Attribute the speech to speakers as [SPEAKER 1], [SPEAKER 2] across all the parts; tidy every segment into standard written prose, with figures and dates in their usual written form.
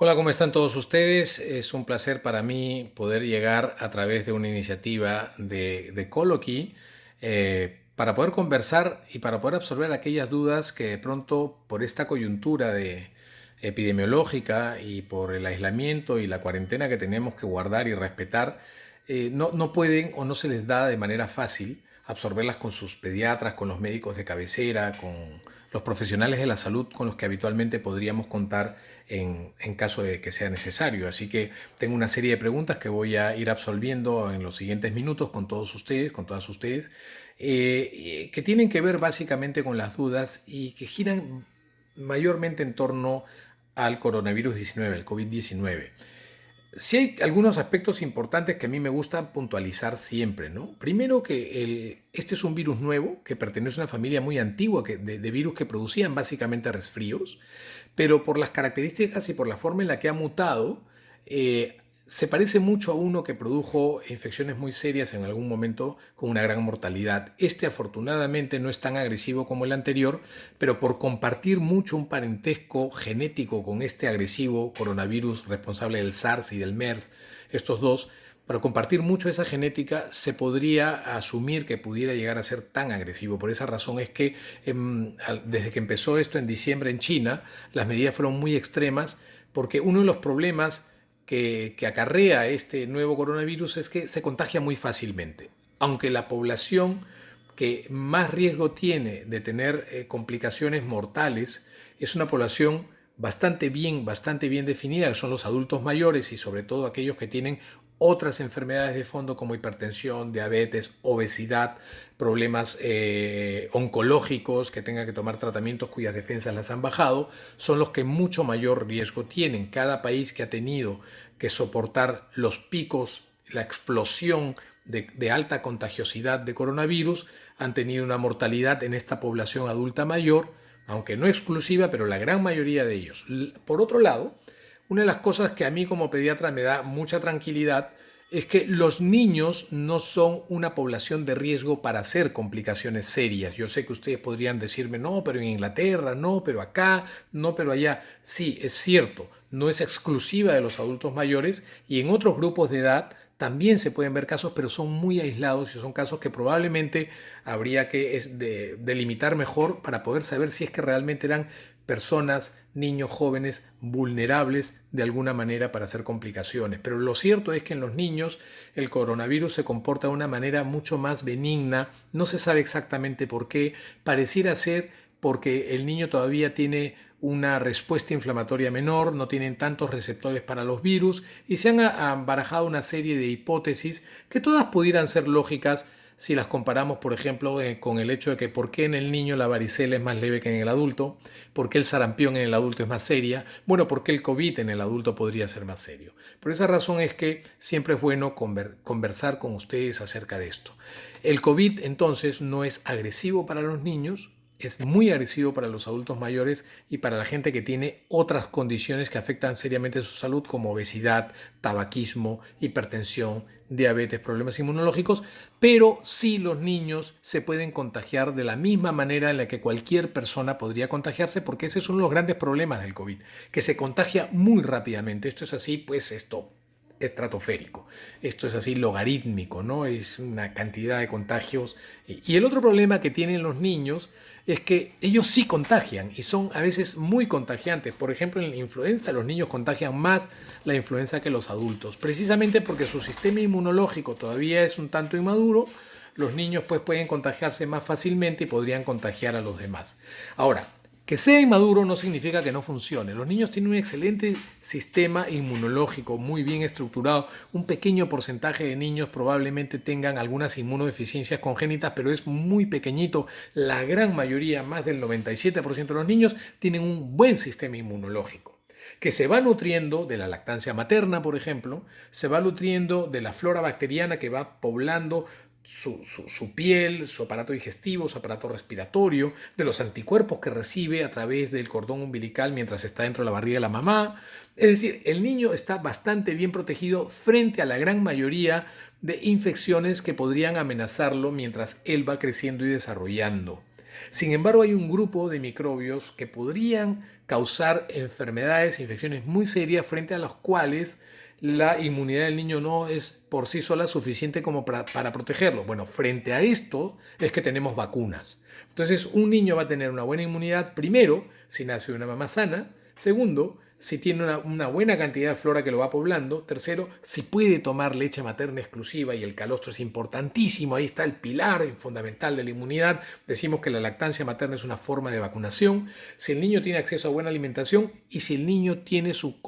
[SPEAKER 1] Hola, ¿cómo están todos ustedes? Es un placer para mí poder llegar a través de una iniciativa de Colloquy para poder conversar y para poder absorber aquellas dudas que de pronto por esta coyuntura epidemiológica y por el aislamiento y la cuarentena que tenemos que guardar y respetar, no pueden o no se les da de manera fácil absorberlas con sus pediatras, con los médicos de cabecera, con los profesionales de la salud con los que habitualmente podríamos contar en caso de que sea necesario. Así que tengo una serie de preguntas que voy a ir absolviendo en los siguientes minutos con todos ustedes, con todas ustedes, que tienen que ver básicamente con las dudas y que giran mayormente en torno al coronavirus 19, el COVID-19. Sí hay algunos aspectos importantes que a mí me gusta puntualizar siempre, ¿no? Primero que este es un virus nuevo que pertenece a una familia muy antigua de virus que producían básicamente resfríos, pero por las características y por la forma en la que ha mutado, eh, se parece mucho a uno que produjo infecciones muy serias en algún momento con una gran mortalidad. Este afortunadamente no es tan agresivo como el anterior, pero por compartir mucho un parentesco genético con este agresivo coronavirus responsable del SARS y del MERS, estos dos, para compartir mucho esa genética, se podría asumir que pudiera llegar a ser tan agresivo. Por esa razón es que desde que empezó esto en diciembre en China, las medidas fueron muy extremas, porque uno de los problemas que acarrea este nuevo coronavirus es que se contagia muy fácilmente. Aunque la población que más riesgo tiene de tener complicaciones mortales es una población bastante bien definida, que son los adultos mayores y sobre todo aquellos que tienen otras enfermedades de fondo como hipertensión, diabetes, obesidad, problemas oncológicos que tengan que tomar tratamientos cuyas defensas las han bajado, son los que mucho mayor riesgo tienen. Cada país que ha tenido que soportar los picos, la explosión de alta contagiosidad de coronavirus, han tenido una mortalidad en esta población adulta mayor, aunque no exclusiva, pero la gran mayoría de ellos. Por otro lado, una de las cosas que a mí como pediatra me da mucha tranquilidad es que los niños no son una población de riesgo para hacer complicaciones serias. Yo sé que ustedes podrían decirme, no, pero en Inglaterra, no, pero acá, no, pero allá. Sí, es cierto, no es exclusiva de los adultos mayores y en otros grupos de edad también se pueden ver casos, pero son muy aislados y son casos que probablemente habría que delimitar mejor para poder saber si es que realmente eran personas, niños jóvenes vulnerables de alguna manera para hacer complicaciones. Pero lo cierto es que en los niños el coronavirus se comporta de una manera mucho más benigna, no se sabe exactamente por qué, pareciera ser porque el niño todavía tiene una respuesta inflamatoria menor, no tienen tantos receptores para los virus y se han barajado una serie de hipótesis que todas pudieran ser lógicas si las comparamos, por ejemplo, con el hecho de que por qué en el niño la varicela es más leve que en el adulto, por qué el sarampión en el adulto es más seria, bueno, por qué el COVID en el adulto podría ser más serio. Por esa razón es que siempre es bueno conversar con ustedes acerca de esto. El COVID entonces no es agresivo para los niños, es muy agresivo para los adultos mayores y para la gente que tiene otras condiciones que afectan seriamente su salud como obesidad, tabaquismo, hipertensión, diabetes, problemas inmunológicos, pero sí los niños se pueden contagiar de la misma manera en la que cualquier persona podría contagiarse, porque ese es uno de los grandes problemas del COVID, que se contagia muy rápidamente. Esto es así, pues esto estratosférico. Esto es así logarítmico, ¿no? Es una cantidad de contagios. Y el otro problema que tienen los niños es que ellos sí contagian y son a veces muy contagiantes. Por ejemplo, en la influenza los niños contagian más la influenza que los adultos, precisamente porque su sistema inmunológico todavía es un tanto inmaduro. Los niños pues pueden contagiarse más fácilmente y podrían contagiar a los demás. Ahora, que sea inmaduro no significa que no funcione. Los niños tienen un excelente sistema inmunológico, muy bien estructurado. Un pequeño porcentaje de niños probablemente tengan algunas inmunodeficiencias congénitas, pero es muy pequeñito. La gran mayoría, más del 97% de los niños, tienen un buen sistema inmunológico que se va nutriendo de la lactancia materna, por ejemplo, se va nutriendo de la flora bacteriana que va poblando su piel, su aparato digestivo, su aparato respiratorio, de los anticuerpos que recibe a través del cordón umbilical mientras está dentro de la barriga de la mamá. Es decir, el niño está bastante bien protegido frente a la gran mayoría de infecciones que podrían amenazarlo mientras él va creciendo y desarrollando. Sin embargo, hay un grupo de microbios que podrían causar enfermedades, infecciones muy serias frente a las cuales la inmunidad del niño no es por sí sola suficiente como para protegerlo. Bueno, frente a esto es que tenemos vacunas. Entonces, un niño va a tener una buena inmunidad, primero, si nace de una mamá sana; segundo, si tiene una buena cantidad de flora que lo va poblando; tercero, si puede tomar leche materna exclusiva, y el calostro es importantísimo, ahí está el pilar fundamental de la inmunidad. Decimos que la lactancia materna es una forma de vacunación, si el niño tiene acceso a buena alimentación y si el niño tiene su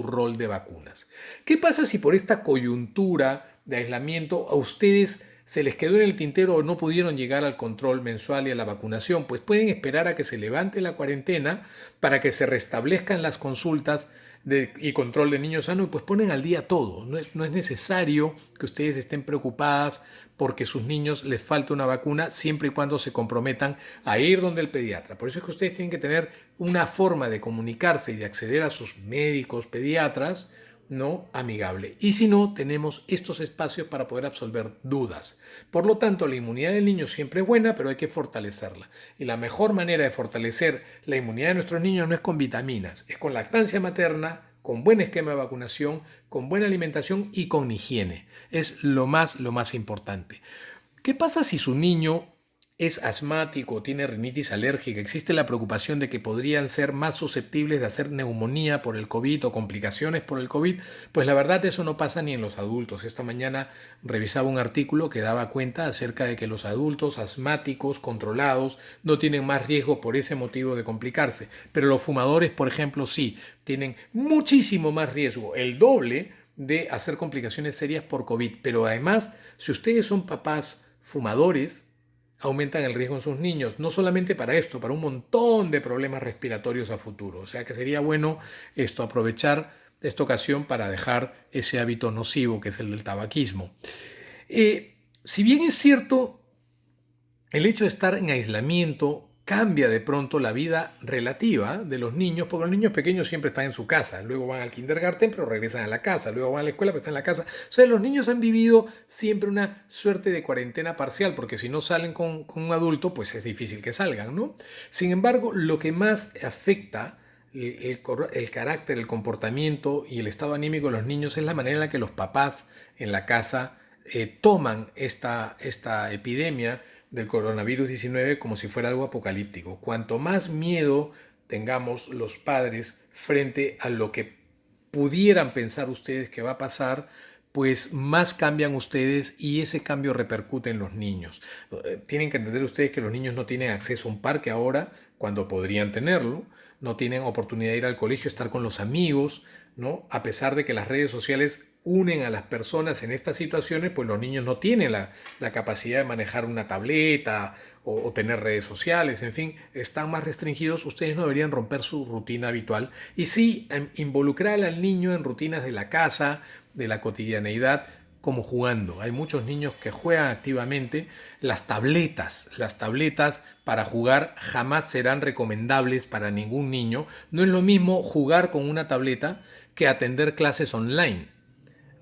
[SPEAKER 1] rol de vacunas. ¿Qué pasa si por esta coyuntura de aislamiento a ustedes se les quedó en el tintero o no pudieron llegar al control mensual y a la vacunación? Pues pueden esperar a que se levante la cuarentena para que se restablezcan las consultas y control de niños sanos, y pues ponen al día todo. No es necesario que ustedes estén preocupadas porque a sus niños les falta una vacuna, siempre y cuando se comprometan a ir donde el pediatra. Por eso es que ustedes tienen que tener una forma de comunicarse y de acceder a sus médicos pediatras, ¿no?, amigable. Y si no, tenemos estos espacios para poder absolver dudas. Por lo tanto, la inmunidad del niño siempre es buena, pero hay que fortalecerla. Y la mejor manera de fortalecer la inmunidad de nuestros niños no es con vitaminas, es con lactancia materna, con buen esquema de vacunación, con buena alimentación y con higiene. Es lo más importante. ¿Qué pasa si su niño es asmático o tiene rinitis alérgica? Existe la preocupación de que podrían ser más susceptibles de hacer neumonía por el COVID o complicaciones por el COVID. Pues la verdad, eso no pasa ni en los adultos. Esta mañana revisaba un artículo que daba cuenta acerca de que los adultos asmáticos controlados no tienen más riesgo por ese motivo de complicarse. Pero los fumadores, por ejemplo, sí, tienen muchísimo más riesgo, el doble, de hacer complicaciones serias por COVID. Pero además, si ustedes son papás fumadores, aumentan el riesgo en sus niños, no solamente para esto, para un montón de problemas respiratorios a futuro. O sea que sería bueno aprovechar esta ocasión para dejar ese hábito nocivo que es el del tabaquismo. Si bien es cierto, el hecho de estar en aislamiento cambia de pronto la vida relativa de los niños, porque los niños pequeños siempre están en su casa, luego van al kindergarten, pero regresan a la casa, luego van a la escuela, pero están en la casa. O sea, los niños han vivido siempre una suerte de cuarentena parcial, porque si no salen con un adulto, pues es difícil que salgan, ¿no? Sin embargo, lo que más afecta el carácter, el comportamiento y el estado anímico de los niños es la manera en la que los papás en la casa toman esta epidemia del coronavirus 19 como si fuera algo apocalíptico. Cuanto más miedo tengamos los padres frente a lo que pudieran pensar ustedes que va a pasar, pues más cambian ustedes y ese cambio repercute en los niños. Tienen que entender ustedes que los niños no tienen acceso a un parque ahora cuando podrían tenerlo, no tienen oportunidad de ir al colegio, estar con los amigos, ¿no? A pesar de que las redes sociales unen a las personas en estas situaciones, pues los niños no tienen la capacidad de manejar una tableta o tener redes sociales, en fin, están más restringidos. Ustedes no deberían romper su rutina habitual y sí involucrar al niño en rutinas de la casa, de la cotidianeidad, como jugando. Hay muchos niños que juegan activamente. Las tabletas para jugar jamás serán recomendables para ningún niño. No es lo mismo jugar con una tableta que atender clases online.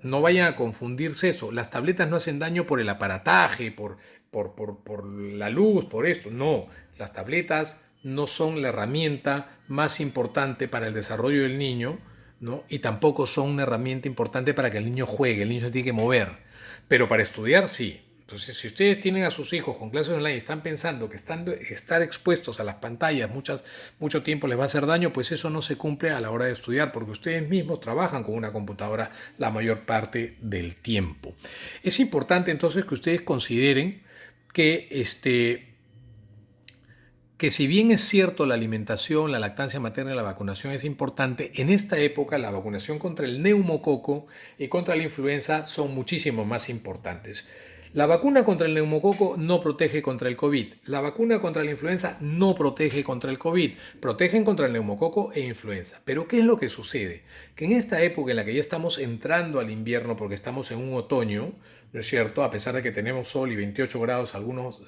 [SPEAKER 1] No vayan a confundirse eso. Las tabletas no hacen daño por el aparataje, por la luz, por esto. No, las tabletas no son la herramienta más importante para el desarrollo del niño, ¿no? Y tampoco son una herramienta importante para que el niño juegue. El niño se tiene que mover. Pero para estudiar, sí. Entonces, si ustedes tienen a sus hijos con clases online y están pensando que estar expuestos a las pantallas mucho tiempo les va a hacer daño, pues eso no se cumple a la hora de estudiar, porque ustedes mismos trabajan con una computadora la mayor parte del tiempo. Es importante entonces que ustedes consideren que si bien es cierto la alimentación, la lactancia materna y la vacunación es importante, en esta época la vacunación contra el neumococo y contra la influenza son muchísimo más importantes. La vacuna contra el neumococo no protege contra el COVID. La vacuna contra la influenza no protege contra el COVID. Protegen contra el neumococo e influenza. Pero ¿qué es lo que sucede? Que en esta época en la que ya estamos entrando al invierno, porque estamos en un otoño, ¿no es cierto? A pesar de que tenemos sol y 28 grados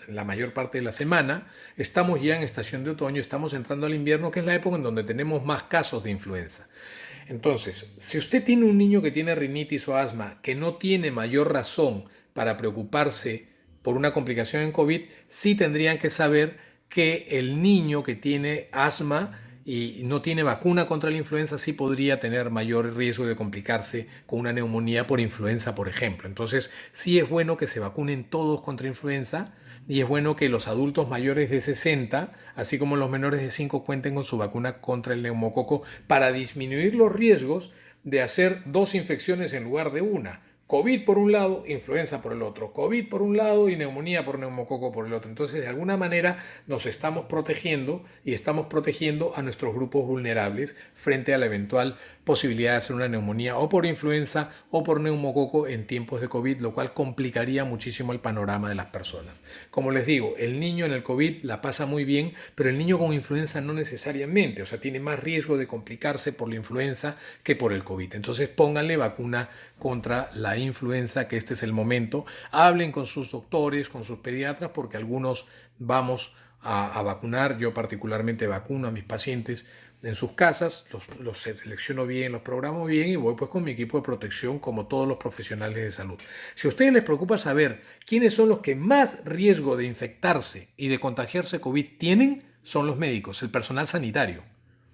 [SPEAKER 1] la mayor parte de la semana, estamos ya en estación de otoño, estamos entrando al invierno, que es la época en donde tenemos más casos de influenza. Entonces, si usted tiene un niño que tiene rinitis o asma, que no tiene mayor razón para preocuparse por una complicación en COVID, sí tendrían que saber que el niño que tiene asma y no tiene vacuna contra la influenza sí podría tener mayor riesgo de complicarse con una neumonía por influenza, por ejemplo. Entonces, sí es bueno que se vacunen todos contra influenza y es bueno que los adultos mayores de 60, así como los menores de 5, cuenten con su vacuna contra el neumococo para disminuir los riesgos de hacer dos infecciones en lugar de una. COVID por un lado, influenza por el otro. COVID por un lado y neumonía por neumococo por el otro. Entonces, de alguna manera nos estamos protegiendo y estamos protegiendo a nuestros grupos vulnerables frente a la eventual posibilidad de hacer una neumonía o por influenza o por neumococo en tiempos de COVID, lo cual complicaría muchísimo el panorama de las personas. Como les digo, el niño en el COVID la pasa muy bien, pero el niño con influenza no necesariamente, o sea, tiene más riesgo de complicarse por la influenza que por el COVID. Entonces, pónganle vacuna contra la influenza, que este es el momento. Hablen con sus doctores, con sus pediatras, porque algunos vamos a vacunar. Yo particularmente vacuno a mis pacientes en sus casas, los selecciono bien, los programo bien y voy pues con mi equipo de protección como todos los profesionales de salud. Si a ustedes les preocupa saber quiénes son los que más riesgo de infectarse y de contagiarse COVID tienen, son los médicos, el personal sanitario.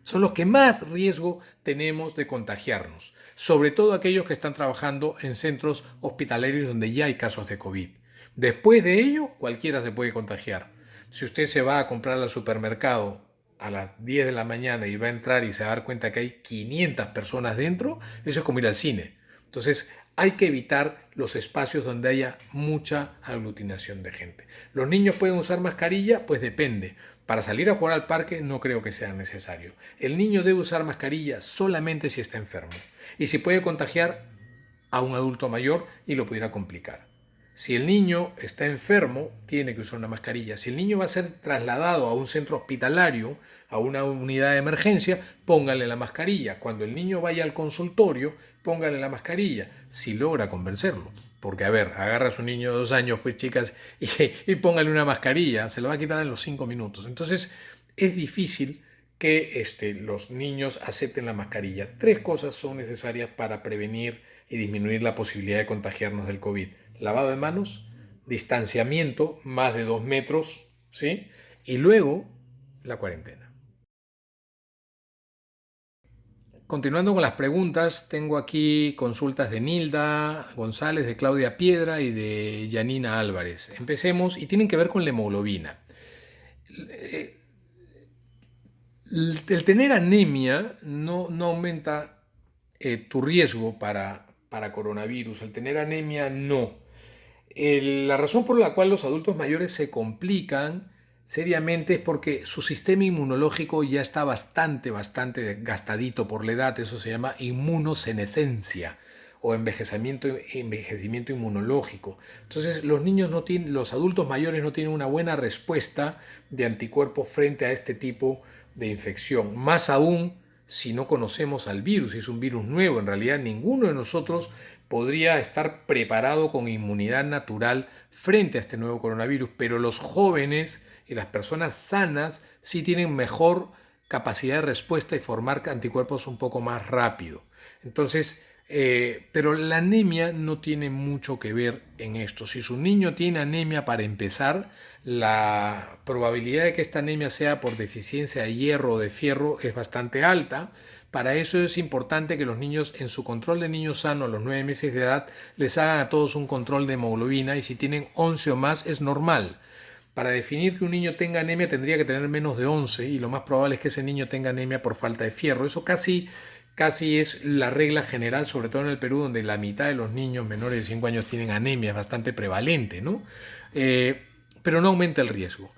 [SPEAKER 1] Son los que más riesgo tenemos de contagiarnos, sobre todo aquellos que están trabajando en centros hospitalarios donde ya hay casos de COVID. Después de ello, cualquiera se puede contagiar. Si usted se va a comprar al supermercado a las 10 de la mañana y va a entrar y se va a dar cuenta que hay 500 personas dentro, eso es como ir al cine. Entonces, hay que evitar los espacios donde haya mucha aglutinación de gente. ¿Los niños pueden usar mascarilla? Pues depende. Para salir a jugar al parque no creo que sea necesario. El niño debe usar mascarilla solamente si está enfermo y si puede contagiar a un adulto mayor y lo pudiera complicar. Si el niño está enfermo, tiene que usar una mascarilla. Si el niño va a ser trasladado a un centro hospitalario, a una unidad de emergencia, póngale la mascarilla. Cuando el niño vaya al consultorio, póngale la mascarilla, si logra convencerlo. Porque, a ver, agarra a su niño de 2 años, pues chicas, y póngale una mascarilla, se lo va a quitar en los 5 minutos. Entonces, es difícil que los niños acepten la mascarilla. 3 cosas son necesarias para prevenir y disminuir la posibilidad de contagiarnos del COVID. Lavado de manos, distanciamiento, más de 2 metros, ¿sí? Y luego, la cuarentena. Continuando con las preguntas, tengo aquí consultas de Nilda González, de Claudia Piedra y de Yanina Álvarez. Empecemos y tienen que ver con la hemoglobina. El tener anemia no aumenta tu riesgo para coronavirus. El tener anemia no. La razón por la cual los adultos mayores se complican seriamente es porque su sistema inmunológico ya está bastante gastadito por la edad. Eso se llama inmunosenescencia o envejecimiento inmunológico. Entonces los adultos mayores no tienen una buena respuesta de anticuerpos frente a este tipo de infección. Más aún si no conocemos al virus, si es un virus nuevo. En realidad ninguno de nosotros podría estar preparado con inmunidad natural frente a este nuevo coronavirus, pero los jóvenes y las personas sanas sí tienen mejor capacidad de respuesta y formar anticuerpos un poco más rápido. Entonces, pero la anemia no tiene mucho que ver en esto. Si su niño tiene anemia, para empezar, la probabilidad de que esta anemia sea por deficiencia de hierro o de fierro es bastante alta. Para eso es importante que los niños, en su control de niño sano a los 9 meses de edad, les hagan a todos un control de hemoglobina y si tienen 11 o más es normal. Para definir que un niño tenga anemia tendría que tener menos de 11 y lo más probable es que ese niño tenga anemia por falta de fierro. Eso casi es la regla general, sobre todo en el Perú, donde la mitad de los niños menores de 5 años tienen anemia, es bastante prevalente, ¿no? Pero no aumenta el riesgo.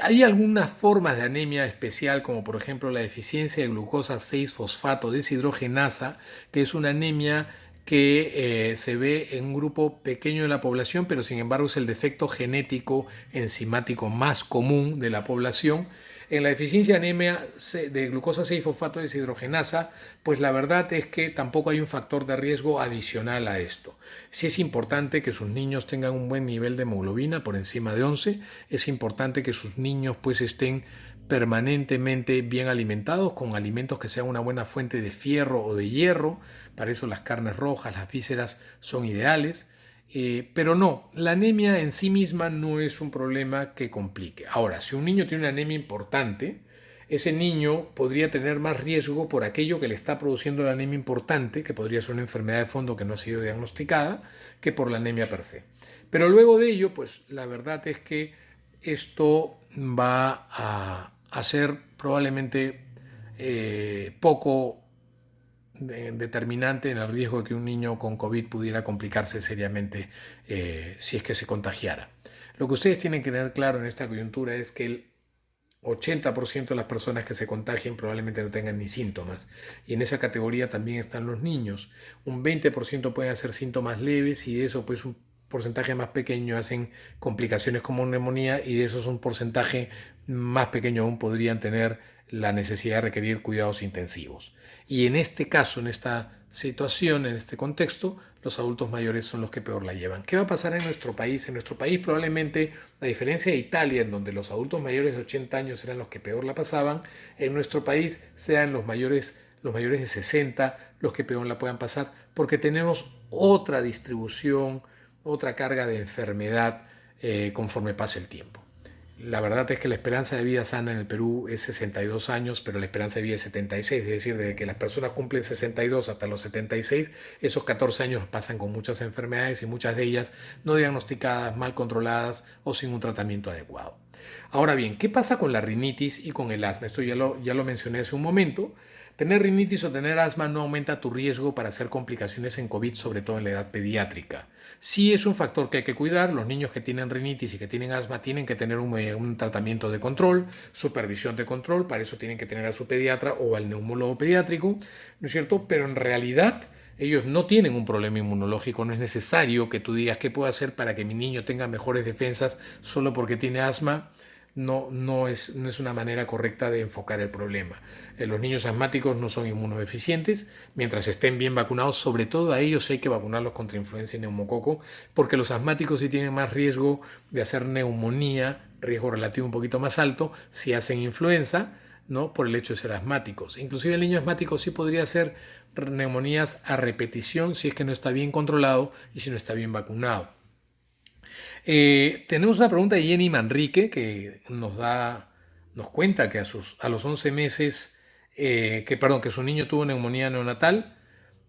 [SPEAKER 1] Hay algunas formas de anemia especial, como por ejemplo la deficiencia de glucosa 6-fosfato deshidrogenasa, que es una anemia que se ve en un grupo pequeño de la población, pero sin embargo es el defecto genético enzimático más común de la población. En la deficiencia de anemia de glucosa 6-fosfato deshidrogenasa, pues la verdad es que tampoco hay un factor de riesgo adicional a esto. Sí es importante que sus niños tengan un buen nivel de hemoglobina por encima de 11, es importante que sus niños pues estén permanentemente bien alimentados con alimentos que sean una buena fuente de fierro o de hierro. Para eso las carnes rojas, las vísceras son ideales. Pero no, la anemia en sí misma no es un problema que complique. Ahora, si un niño tiene una anemia importante, ese niño podría tener más riesgo por aquello que le está produciendo la anemia importante, que podría ser una enfermedad de fondo que no ha sido diagnosticada, que por la anemia per se. Pero luego de ello, pues la verdad es que esto va a ser probablemente poco determinante en el riesgo de que un niño con COVID pudiera complicarse seriamente si es que se contagiara. Lo que ustedes tienen que tener claro en esta coyuntura es que el 80% de las personas que se contagien probablemente no tengan ni síntomas. Y en esa categoría también están los niños. Un 20% pueden hacer síntomas leves y de eso pues un porcentaje más pequeño hacen complicaciones como neumonía y de esos un porcentaje más pequeño aún podrían tener la necesidad de requerir cuidados intensivos. Y en este caso, en esta situación, en este contexto, los adultos mayores son los que peor la llevan. ¿Qué va a pasar en nuestro país? En nuestro país probablemente, a diferencia de Italia, en donde los adultos mayores de 80 años eran los que peor la pasaban, en nuestro país sean los mayores de 60 los que peor la puedan pasar, porque tenemos otra distribución, otra carga de enfermedad conforme pase el tiempo. La verdad es que la esperanza de vida sana en el Perú es 62 años, pero la esperanza de vida es 76, es decir, desde que las personas cumplen 62 hasta los 76, esos 14 años pasan con muchas enfermedades y muchas de ellas no diagnosticadas, mal controladas o sin un tratamiento adecuado. Ahora bien, ¿qué pasa con la rinitis y con el asma? Esto ya lo mencioné hace un momento. Tener rinitis o tener asma no aumenta tu riesgo para hacer complicaciones en COVID, sobre todo en la edad pediátrica. Sí es un factor que hay que cuidar. Los niños que tienen rinitis y que tienen asma tienen que tener un tratamiento de control, supervisión de control. Para eso tienen que tener a su pediatra o al neumólogo pediátrico, ¿no es cierto? Pero en realidad ellos no tienen un problema inmunológico. No es necesario que tú digas qué puedo hacer para que mi niño tenga mejores defensas solo porque tiene asma. No es una manera correcta de enfocar el problema. Los niños asmáticos no son inmunodeficientes mientras estén bien vacunados. Sobre todo a ellos hay que vacunarlos contra influenza y neumococo, porque los asmáticos sí tienen más riesgo de hacer neumonía, riesgo relativo un poquito más alto, si hacen influenza, ¿no? Por el hecho de ser asmáticos. Inclusive el niño asmático sí podría hacer neumonías a repetición si es que no está bien controlado y si no está bien vacunado. Tenemos una pregunta de Jenny Manrique que nos cuenta que a los 11 meses, que su niño tuvo neumonía neonatal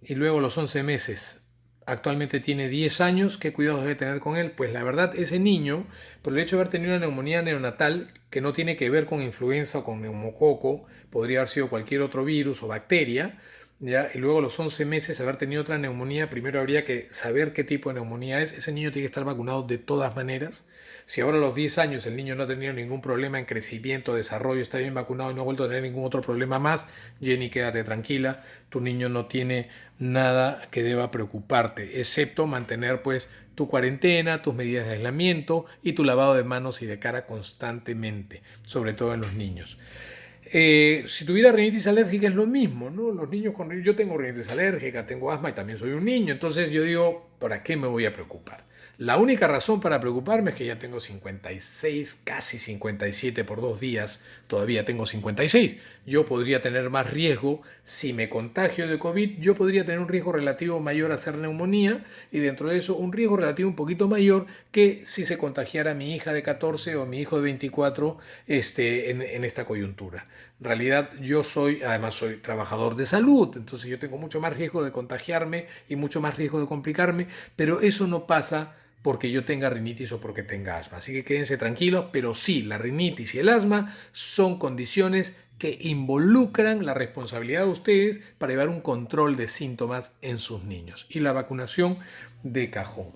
[SPEAKER 1] y luego a los 11 meses, actualmente tiene 10 años. ¿Qué cuidados debe tener con él? Pues la verdad, ese niño, por el hecho de haber tenido una neumonía neonatal que no tiene que ver con influenza o con neumococo, podría haber sido cualquier otro virus o bacteria, ¿ya? Y luego a los 11 meses haber tenido otra neumonía, primero habría que saber qué tipo de neumonía es. Ese niño tiene que estar vacunado de todas maneras. Si ahora a los 10 años el niño no ha tenido ningún problema en crecimiento, desarrollo, está bien vacunado y no ha vuelto a tener ningún otro problema más, Jenny, quédate tranquila, tu niño no tiene nada que deba preocuparte, excepto mantener pues tu cuarentena, tus medidas de aislamiento y tu lavado de manos y de cara constantemente, sobre todo en los niños. Si tuviera rinitis alérgica es lo mismo, ¿no? Los niños yo tengo rinitis alérgica, tengo asma y también soy un niño, entonces yo digo, ¿para qué me voy a preocupar? La única razón para preocuparme es que ya tengo 56, casi 57 por 2 días, todavía tengo 56. Yo podría tener más riesgo si me contagio de COVID, yo podría tener un riesgo relativo mayor a hacer neumonía y dentro de eso un riesgo relativo un poquito mayor que si se contagiara mi hija de 14 o mi hijo de 24 en esta coyuntura. En realidad además soy trabajador de salud, entonces yo tengo mucho más riesgo de contagiarme y mucho más riesgo de complicarme, pero eso no pasa porque yo tenga rinitis o porque tenga asma. Así que quédense tranquilos, pero sí, la rinitis y el asma son condiciones que involucran la responsabilidad de ustedes para llevar un control de síntomas en sus niños. Y la vacunación de cajón.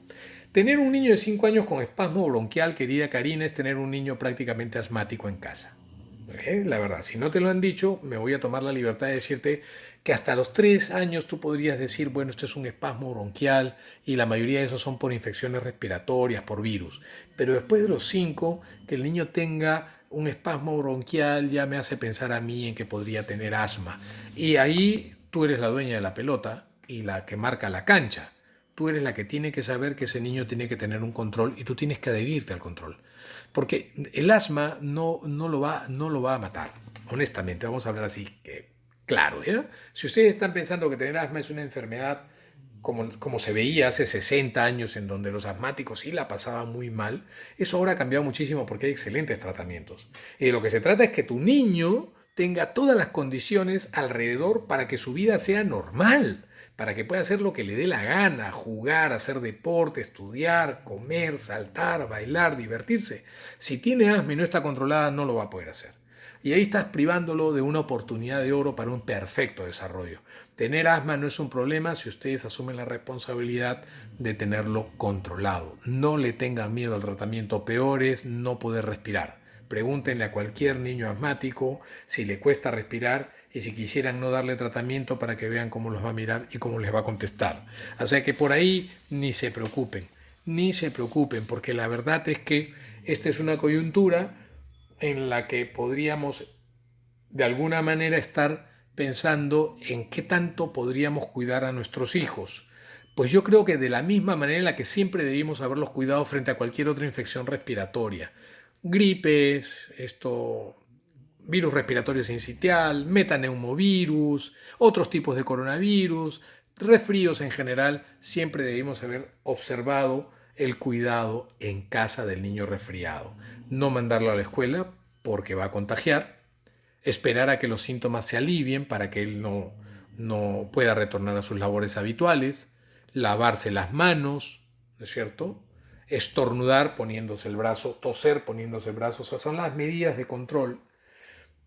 [SPEAKER 1] Tener un niño de 5 años con espasmo bronquial, querida Karina, es tener un niño prácticamente asmático en casa. La verdad, si no te lo han dicho, me voy a tomar la libertad de decirte que hasta los 3 años tú podrías decir, bueno, esto es un espasmo bronquial y la mayoría de esos son por infecciones respiratorias, por virus. Pero después de los 5, que el niño tenga un espasmo bronquial ya me hace pensar a mí en que podría tener asma. Y ahí tú eres la dueña de la pelota y la que marca la cancha. Tú eres la que tiene que saber que ese niño tiene que tener un control y tú tienes que adherirte al control. Porque el asma no lo va a matar. Honestamente, vamos a hablar así que claro. Si ustedes están pensando que tener asma es una enfermedad como se veía hace 60 años, en donde los asmáticos sí la pasaban muy mal, eso ahora ha cambiado muchísimo porque hay excelentes tratamientos. Y de lo que se trata es que tu niño tenga todas las condiciones alrededor para que su vida sea normal, para que pueda hacer lo que le dé la gana, jugar, hacer deporte, estudiar, comer, saltar, bailar, divertirse. Si tiene asma y no está controlada, no lo va a poder hacer. Y ahí estás privándolo de una oportunidad de oro para un perfecto desarrollo. Tener asma no es un problema si ustedes asumen la responsabilidad de tenerlo controlado. No le tengan miedo al tratamiento, peor es no poder respirar. Pregúntenle a cualquier niño asmático si le cuesta respirar y si quisieran no darle tratamiento para que vean cómo los va a mirar y cómo les va a contestar. O sea que por ahí ni se preocupen, porque la verdad es que esta es una coyuntura en la que podríamos de alguna manera estar pensando en qué tanto podríamos cuidar a nuestros hijos. Pues yo creo que de la misma manera en la que siempre debimos haberlos cuidado frente a cualquier otra infección respiratoria. Gripes, virus respiratorio sincitial, metaneumovirus, otros tipos de coronavirus, resfríos en general, siempre debimos haber observado el cuidado en casa del niño resfriado. No mandarlo a la escuela porque va a contagiar, esperar a que los síntomas se alivien para que él no pueda retornar a sus labores habituales, lavarse las manos, ¿no es cierto? Estornudar poniéndose el brazo, toser poniéndose el brazo, o sea, son las medidas de control.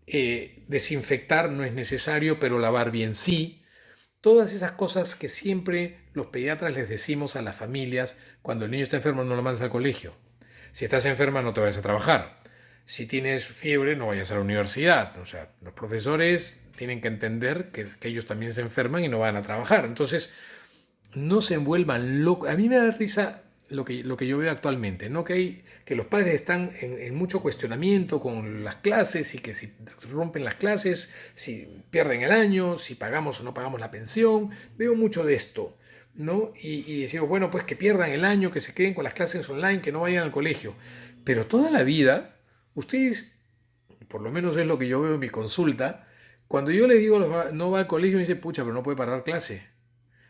[SPEAKER 1] Desinfectar no es necesario, pero lavar bien sí. Todas esas cosas que siempre los pediatras les decimos a las familias: cuando el niño está enfermo no lo mandes al colegio. Si estás enferma no te vayas a trabajar. Si tienes fiebre no vayas a la universidad. O sea, los profesores tienen que entender que ellos también se enferman y no van a trabajar. Entonces, no se envuelvan locos. A mí me da risa lo que yo veo actualmente, ¿no? Que los padres están en mucho cuestionamiento con las clases, y que si rompen las clases, si pierden el año, si pagamos o no pagamos la pensión. Veo mucho de esto, ¿no? Y decimos, bueno, pues que pierdan el año, que se queden con las clases online, que no vayan al colegio. Pero toda la vida, ustedes, por lo menos es lo que yo veo en mi consulta, cuando yo les digo no va al colegio, me dicen, pucha, pero no puede parar clase.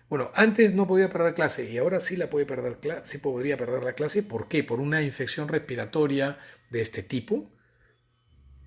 [SPEAKER 1] Bueno, antes no podía perder clase y ahora sí la puede perder, sí podría perder la clase. ¿Por qué? Por una infección respiratoria de este tipo.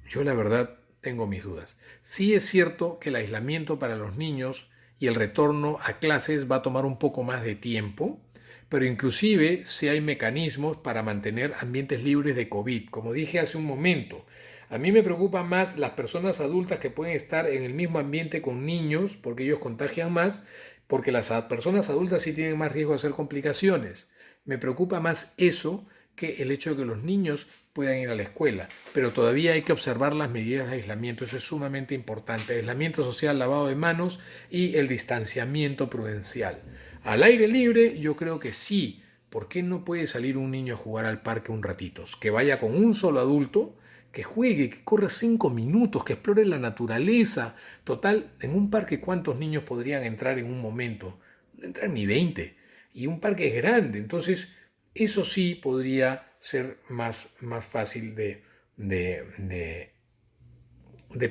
[SPEAKER 1] Yo la verdad tengo mis dudas. Sí es cierto que el aislamiento para los niños y el retorno a clases va a tomar un poco más de tiempo, pero inclusive sí hay mecanismos para mantener ambientes libres de COVID. Como dije hace un momento, a mí me preocupan más las personas adultas que pueden estar en el mismo ambiente con niños, porque ellos contagian más, porque las personas adultas sí tienen más riesgo de hacer complicaciones. Me preocupa más eso que el hecho de que los niños puedan ir a la escuela, pero todavía hay que observar las medidas de aislamiento. Eso es sumamente importante: aislamiento social, lavado de manos y el distanciamiento prudencial. Al aire libre yo creo que sí. ¿Por qué no puede salir un niño a jugar al parque un ratito? Que vaya con un solo adulto, que juegue, que corra 5 minutos, que explore la naturaleza. Total, en un parque, ¿cuántos niños podrían entrar en un momento? No entran ni 20. Y un parque es grande. Entonces, eso sí podría ser más fácil de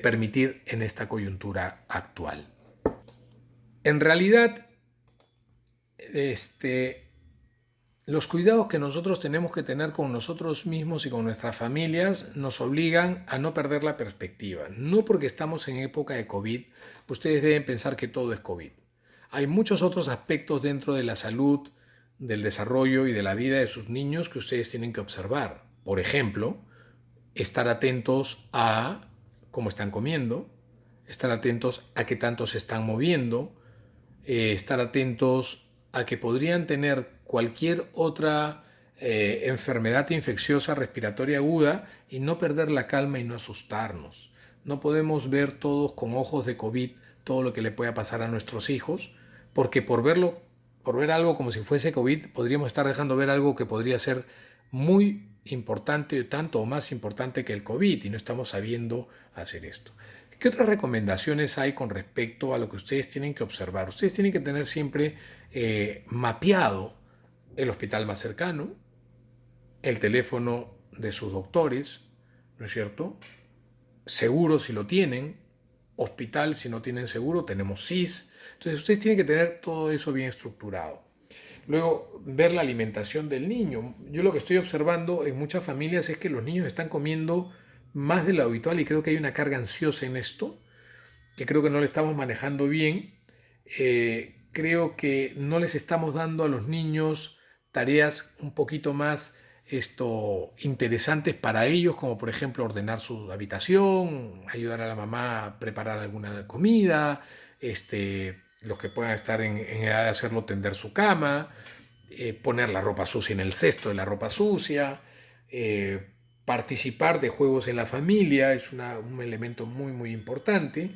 [SPEAKER 1] permitir en esta coyuntura actual. En realidad, los cuidados que nosotros tenemos que tener con nosotros mismos y con nuestras familias nos obligan a no perder la perspectiva. No porque estamos en época de COVID, ustedes deben pensar que todo es COVID. Hay muchos otros aspectos dentro de la salud, del desarrollo y de la vida de sus niños que ustedes tienen que observar. Por ejemplo, estar atentos a cómo están comiendo, estar atentos a qué tanto se están moviendo, estar atentos a que podrían tener cualquier otra enfermedad infecciosa respiratoria aguda, y no perder la calma y no asustarnos. No podemos ver todos con ojos de COVID todo lo que le pueda pasar a nuestros hijos, porque por ver algo como si fuese COVID, podríamos estar dejando ver algo que podría ser muy importante, tanto o más importante que el COVID, y no estamos sabiendo hacer esto. ¿Qué otras recomendaciones hay con respecto a lo que ustedes tienen que observar? Ustedes tienen que tener siempre mapeado el hospital más cercano, el teléfono de sus doctores, ¿no es cierto? Seguro si lo tienen, hospital si no tienen seguro, tenemos SIS, Entonces ustedes tienen que tener todo eso bien estructurado. Luego, ver la alimentación del niño. Yo lo que estoy observando en muchas familias es que los niños están comiendo más de lo habitual y creo que hay una carga ansiosa en esto, que creo que no le estamos manejando bien. Creo que no les estamos dando a los niños tareas un poquito más interesantes para ellos, como por ejemplo ordenar su habitación, ayudar a la mamá a preparar alguna comida, los que puedan estar en edad de hacerlo, tender su cama, poner la ropa sucia en el cesto de la ropa sucia, eh, participar de juegos en la familia es un elemento muy muy importante.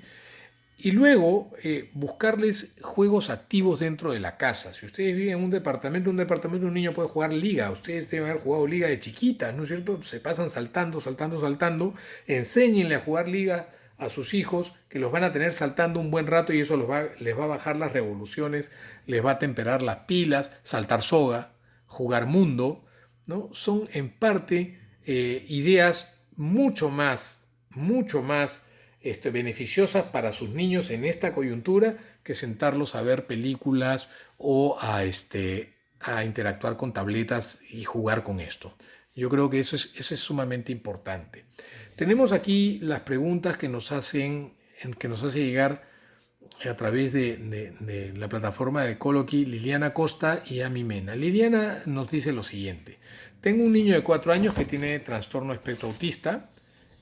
[SPEAKER 1] Y luego buscarles juegos activos dentro de la casa. Si ustedes viven en un departamento un niño puede jugar liga. Ustedes deben haber jugado liga de chiquitas, ¿no es cierto? Se pasan saltando, saltando, saltando. Enséñenle a jugar liga a sus hijos, que los van a tener saltando un buen rato y eso les va a bajar las revoluciones, les va a temperar las pilas, saltar soga, jugar mundo, ¿no? Son en parte ideas mucho más beneficiosas para sus niños en esta coyuntura que sentarlos a ver películas o a interactuar con tabletas y jugar con esto. Yo creo que eso es sumamente importante. Tenemos aquí las preguntas que nos hace llegar a través de la plataforma de Coloqui Liliana Costa y Ami Mena. Liliana nos dice lo siguiente: tengo un niño de 4 años que tiene trastorno espectro autista,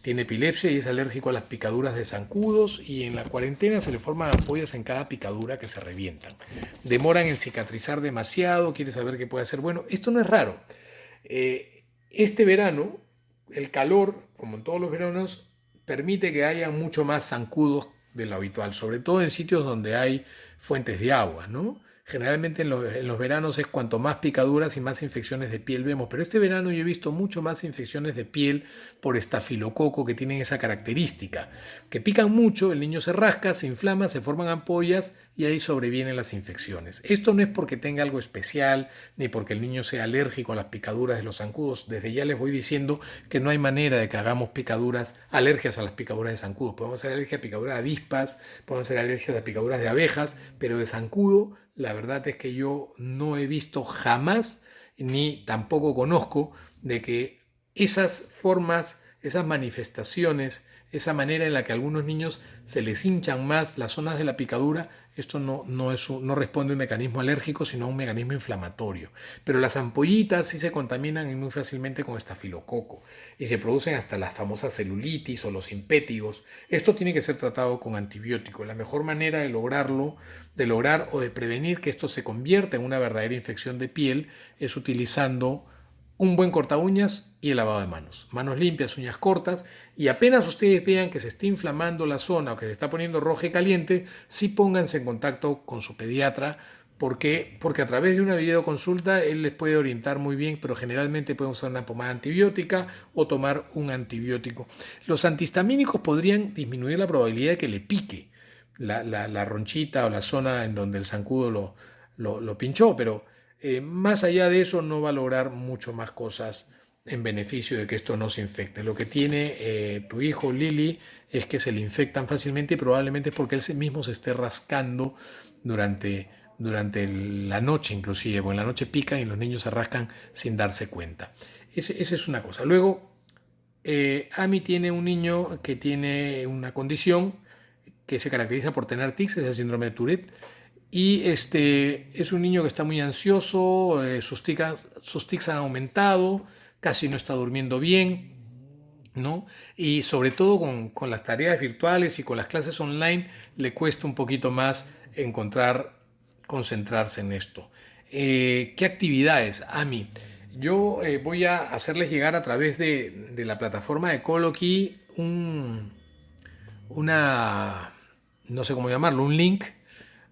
[SPEAKER 1] tiene epilepsia y es alérgico a las picaduras de zancudos, y en la cuarentena se le forman ampollas en cada picadura que se revientan. Demoran en cicatrizar demasiado, quiere saber qué puede hacer. Bueno, esto no es raro. Este verano, el calor, como en todos los veranos, permite que haya mucho más zancudos de lo habitual, sobre todo en sitios donde hay fuentes de agua, ¿no? Generalmente en los veranos es cuanto más picaduras y más infecciones de piel vemos, pero este verano yo he visto mucho más infecciones de piel por estafilococo, que tienen esa característica, que pican mucho, el niño se rasca, se inflama, se forman ampollas y ahí sobrevienen las infecciones. Esto no es porque tenga algo especial ni porque el niño sea alérgico a las picaduras de los zancudos. Desde ya les voy diciendo que no hay manera de que hagamos alergias a las picaduras de zancudos. Podemos hacer alergia a picaduras de avispas, podemos hacer alergias a picaduras de abejas, pero de zancudo la verdad es que yo no he visto jamás, ni tampoco conozco, de que esas formas, esas manifestaciones, esa manera en la que a algunos niños se les hinchan más las zonas de la picadura, esto no responde a un mecanismo alérgico, sino a un mecanismo inflamatorio. Pero las ampollitas sí se contaminan muy fácilmente con estafilococo y se producen hasta las famosas celulitis o los impétigos. Esto tiene que ser tratado con antibiótico. La mejor manera de lograr o de prevenir que esto se convierta en una verdadera infección de piel, es utilizando un buen corta uñas y el lavado de manos. Manos limpias, uñas cortas, y apenas ustedes vean que se está inflamando la zona o que se está poniendo roja y caliente, sí pónganse en contacto con su pediatra. Porque a través de una videoconsulta él les puede orientar muy bien, pero generalmente pueden usar una pomada antibiótica o tomar un antibiótico. Los antihistamínicos podrían disminuir la probabilidad de que le pique la ronchita o la zona en donde el zancudo lo pinchó, pero más allá de eso no va a lograr mucho más cosas en beneficio de que esto no se infecte. Lo que tiene tu hijo Lili es que se le infectan fácilmente y probablemente es porque él mismo se esté rascando durante la noche inclusive, porque en la noche pican y los niños se rascan sin darse cuenta. Esa es una cosa. Luego, Ami tiene un niño que tiene una condición que se caracteriza por tener tics, es el síndrome de Tourette, y es un niño que está muy ansioso, sus tics han aumentado, casi no está durmiendo bien, ¿no? Y sobre todo con las tareas virtuales y con las clases online le cuesta un poquito más concentrarse en esto. ¿Qué actividades? Ami, yo voy a hacerles llegar a través de la plataforma de Coloqui una, no sé cómo llamarlo, un link,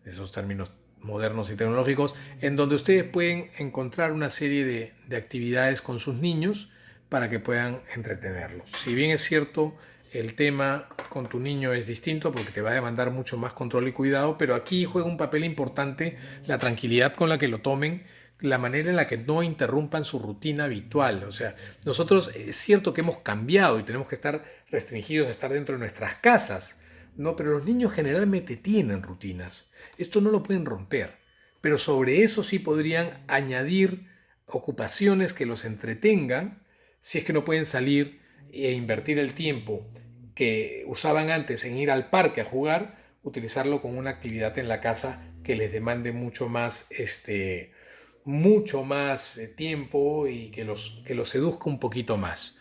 [SPEAKER 1] esos términos modernos y tecnológicos, en donde ustedes pueden encontrar una serie de actividades con sus niños para que puedan entretenerlos. Si bien es cierto, el tema con tu niño es distinto porque te va a demandar mucho más control y cuidado, pero aquí juega un papel importante la tranquilidad con la que lo tomen, la manera en la que no interrumpan su rutina habitual. O sea, nosotros es cierto que hemos cambiado y tenemos que estar restringidos a estar dentro de nuestras casas, No, pero los niños generalmente tienen rutinas. Esto no lo pueden romper. Pero sobre eso sí podrían añadir ocupaciones que los entretengan si es que no pueden salir e invertir el tiempo que usaban antes en ir al parque a jugar, utilizarlo con una actividad en la casa que les demande mucho más tiempo y que los seduzca un poquito más.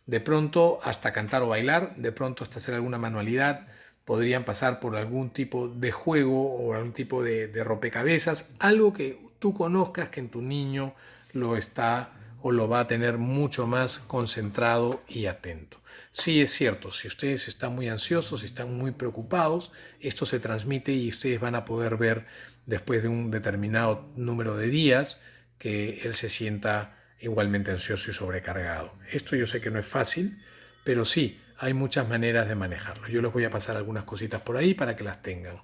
[SPEAKER 1] De pronto hasta cantar o bailar, de pronto hasta hacer alguna manualidad, podrían pasar por algún tipo de juego o algún tipo de rompecabezas, algo que tú conozcas que en tu niño lo está o lo va a tener mucho más concentrado y atento. Sí, es cierto, si ustedes están muy ansiosos, si están muy preocupados, esto se transmite y ustedes van a poder ver después de un determinado número de días que él se sienta igualmente ansioso y sobrecargado. Esto yo sé que no es fácil, pero sí, hay muchas maneras de manejarlo. Yo les voy a pasar algunas cositas por ahí para que las tengan.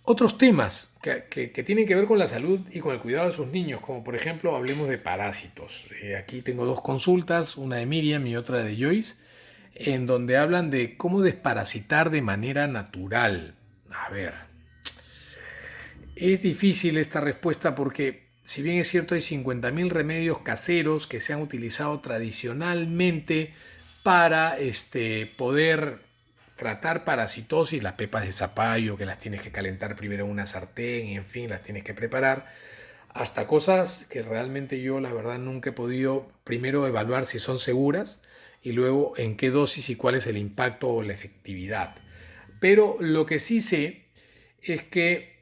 [SPEAKER 1] Otros temas que tienen que ver con la salud y con el cuidado de sus niños, como por ejemplo hablemos de parásitos. Aquí tengo dos consultas, una de Miriam y otra de Joyce, en donde hablan de cómo desparasitar de manera natural. A ver, es difícil esta respuesta porque si bien es cierto hay 50.000 remedios caseros que se han utilizado tradicionalmente para poder tratar parasitosis, las pepas de zapallo que las tienes que calentar primero en una sartén y en fin, las tienes que preparar, hasta cosas que realmente yo la verdad nunca he podido primero evaluar si son seguras y luego en qué dosis y cuál es el impacto o la efectividad. Pero lo que sí sé es que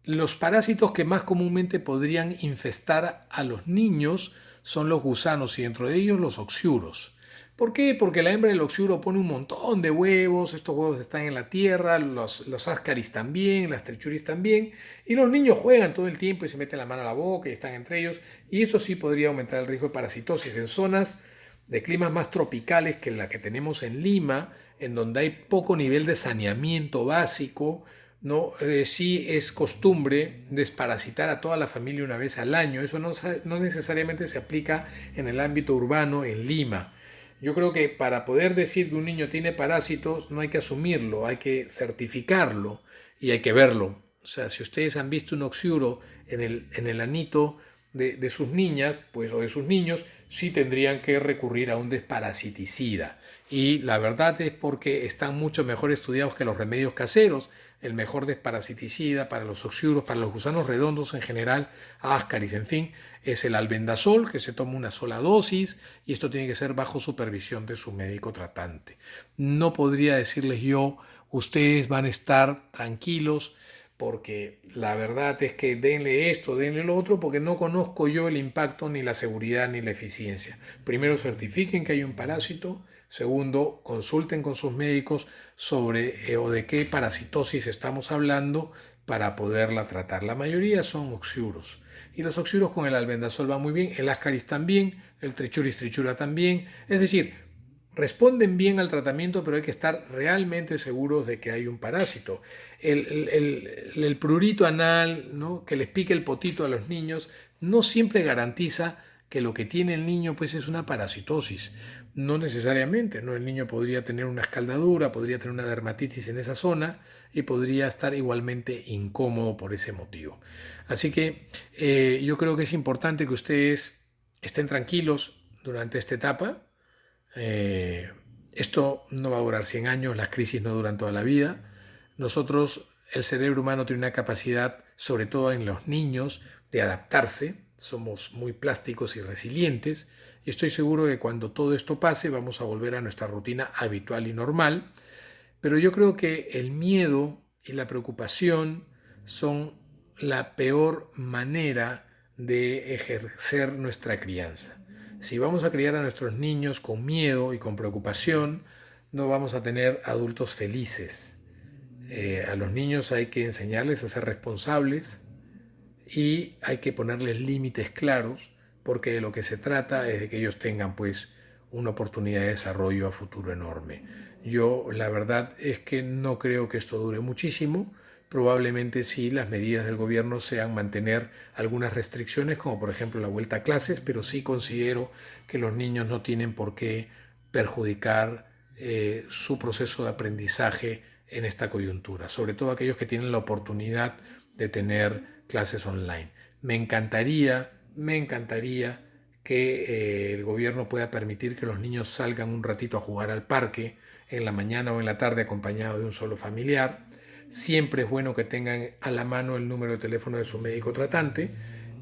[SPEAKER 1] los parásitos que más comúnmente podrían infestar a los niños son los gusanos y dentro de ellos los oxiuros. ¿Por qué? Porque la hembra del oxiuro pone un montón de huevos, estos huevos están en la tierra, los ascaris también, las trichuris también, y los niños juegan todo el tiempo y se meten la mano a la boca y están entre ellos, y eso sí podría aumentar el riesgo de parasitosis en zonas de climas más tropicales que la que tenemos en Lima, en donde hay poco nivel de saneamiento básico, ¿no? Sí es costumbre desparasitar a toda la familia una vez al año. Eso no necesariamente se aplica en el ámbito urbano en Lima. Yo creo que para poder decir que un niño tiene parásitos no hay que asumirlo, hay que certificarlo y hay que verlo. O sea, si ustedes han visto un oxiuro en el anito de sus niñas pues, o de sus niños, sí tendrían que recurrir a un desparasiticida. Y la verdad es porque están mucho mejor estudiados que los remedios caseros. El mejor desparasiticida para los oxiuros, para los gusanos redondos en general, ascaris, en fin, es el albendazol, que se toma una sola dosis y esto tiene que ser bajo supervisión de su médico tratante. No podría decirles yo, ustedes van a estar tranquilos porque la verdad es que denle esto, denle lo otro, porque no conozco yo el impacto, ni la seguridad, ni la eficiencia. Primero, certifiquen que hay un parásito. Segundo, consulten con sus médicos sobre o de qué parasitosis estamos hablando para poderla tratar. La mayoría son oxiuros. Y los oxiuros con el albendazol van muy bien, el ascaris también, el trichuris trichura también. Es decir, responden bien al tratamiento, pero hay que estar realmente seguros de que hay un parásito. El prurito anal, ¿no? Que les pique el potito a los niños, no siempre garantiza que lo que tiene el niño pues, es una parasitosis. No necesariamente, ¿no? El niño podría tener una escaldadura, podría tener una dermatitis en esa zona y podría estar igualmente incómodo por ese motivo. Así que yo creo que es importante que ustedes estén tranquilos durante esta etapa. eh, Esto no va a durar 100 años, las crisis no duran toda la vida. Nosotros, el cerebro humano tiene una capacidad, sobre todo en los niños, de adaptarse. Somos muy plásticos y resilientes. Y estoy seguro de que cuando todo esto pase vamos a volver a nuestra rutina habitual y normal. Pero yo creo que el miedo y la preocupación son la peor manera de ejercer nuestra crianza. Si vamos a criar a nuestros niños con miedo y con preocupación, no vamos a tener adultos felices. A los niños hay que enseñarles a ser responsables y hay que ponerles límites claros porque de lo que se trata es de que ellos tengan pues una oportunidad de desarrollo a futuro enorme. Yo la verdad es que no creo que esto dure muchísimo. Probablemente sí las medidas del gobierno sean mantener algunas restricciones, como por ejemplo la vuelta a clases, pero sí considero que los niños no tienen por qué perjudicar su proceso de aprendizaje en esta coyuntura, sobre todo aquellos que tienen la oportunidad de tener clases online. Me encantaría que el gobierno pueda permitir que los niños salgan un ratito a jugar al parque en la mañana o en la tarde acompañado de un solo familiar. Siempre es bueno que tengan a la mano el número de teléfono de su médico tratante,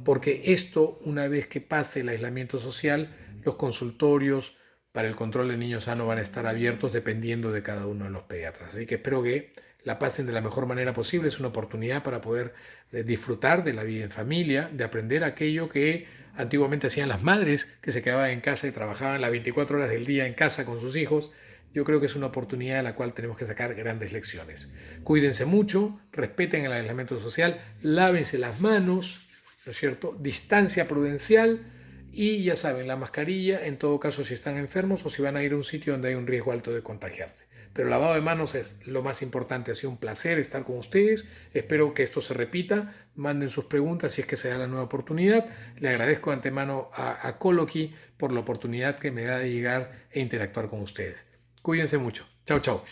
[SPEAKER 1] porque esto, una vez que pase el aislamiento social, los consultorios para el control del niño sano van a estar abiertos dependiendo de cada uno de los pediatras. Así que espero que la pasen de la mejor manera posible. Es una oportunidad para poder disfrutar de la vida en familia, de aprender aquello que antiguamente hacían las madres, que se quedaban en casa y trabajaban las 24 horas del día en casa con sus hijos. Yo creo que es una oportunidad de la cual tenemos que sacar grandes lecciones. Cuídense mucho, respeten el aislamiento social, lávense las manos, ¿no es cierto? Distancia prudencial y ya saben, la mascarilla en todo caso si están enfermos o si van a ir a un sitio donde hay un riesgo alto de contagiarse. Pero el lavado de manos es lo más importante. Ha sido un placer estar con ustedes. Espero que esto se repita. Manden sus preguntas si es que se da la nueva oportunidad. Le agradezco de antemano a Coloqui por la oportunidad que me da de llegar e interactuar con ustedes. Cuídense mucho. Chao, chao.